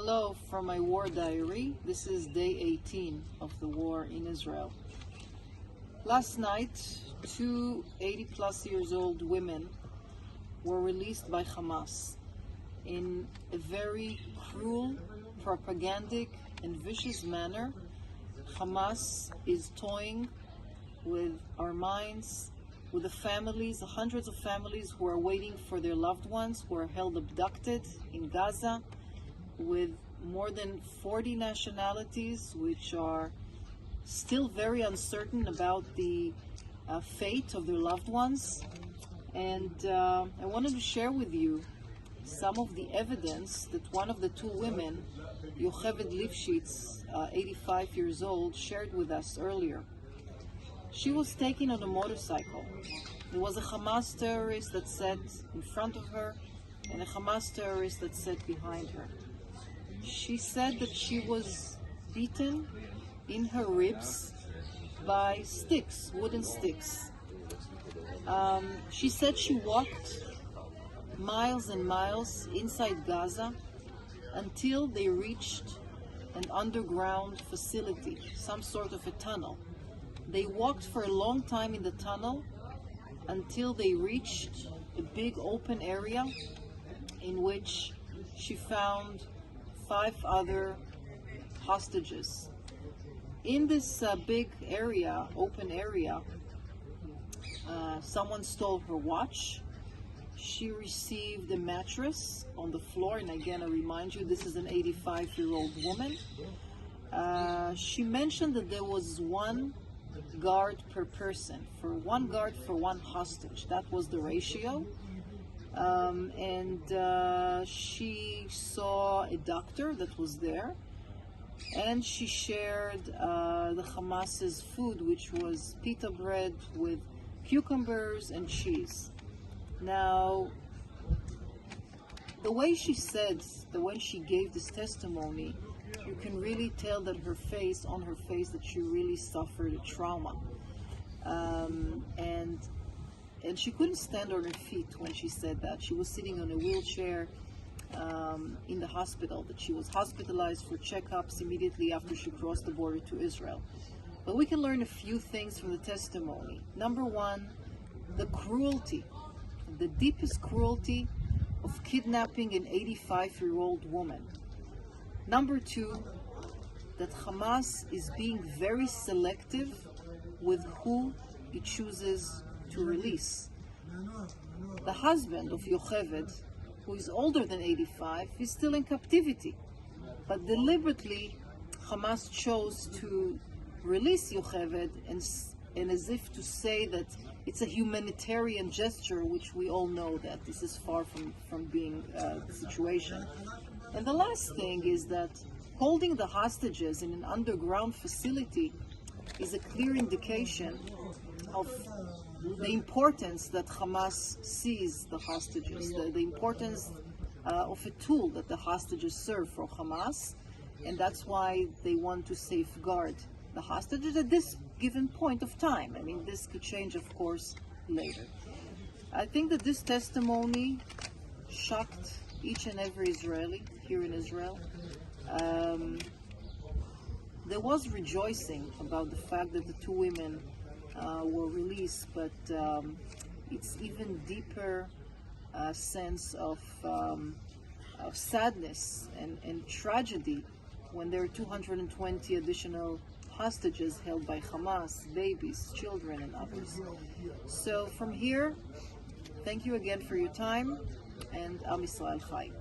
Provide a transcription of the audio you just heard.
Hello from my war diary. This is day 18 of the war in Israel. Last night, two 80-plus years old women were released by Hamas in a very cruel, propagandic, and vicious manner. Hamas is toying with our minds, with the families, the hundreds of families who are waiting for their loved ones who are held abducted in Gaza, with more than 40 nationalities which are still very uncertain about the fate of their loved ones. And I wanted to share with you some of the evidence that one of the two women, Yocheved Lifschitz, 85 years old, shared with us earlier. She was taken on a motorcycle. There was a Hamas terrorist that sat in front of her and a Hamas terrorist that sat behind her. She said that she was beaten in her ribs by sticks, wooden sticks. She said she walked miles and miles inside Gaza until they reached an underground facility, some sort of a tunnel. They walked for a long time in the tunnel until they reached a big open area in which she found 5 other hostages. In this big area, open area, someone stole her watch. She received a mattress on the floor, and again I remind you, this is an 85-year-old woman. She mentioned that there was one guard per person, for one guard for one hostage. That was the ratio. She saw a doctor that was there, and she shared the Hamas's food, which was pita bread with cucumbers and cheese. Now, the way she said, the way she gave this testimony, you can really tell that on her face, that she really suffered a trauma. And she couldn't stand on her feet when she said that. She was sitting on a wheelchair in the hospital, that she was hospitalized for checkups immediately after she crossed the border to Israel. But we can learn a few things from the testimony. Number one, the cruelty, the deepest cruelty of kidnapping an 85-year-old woman. Number two, that Hamas is being very selective with who it chooses to release. The husband of Yocheved, who is older than 85, is still in captivity. But deliberately, Hamas chose to release Yocheved and as if to say that it's a humanitarian gesture, which we all know that this is far from being the situation. And the last thing is that holding the hostages in an underground facility is a clear indication of the importance that Hamas sees the hostages, the importance of a tool that the hostages serve for Hamas, and that's why they want to safeguard the hostages at this given point of time. I mean, this could change, of course, later. I think that this testimony shocked each and every Israeli here in Israel. There was rejoicing about the fact that the two women were released, but it's even deeper sense of sadness and tragedy when there are 220 additional hostages held by Hamas, babies, children, and others. So from here, thank you again for your time, and Am Yisrael Chai.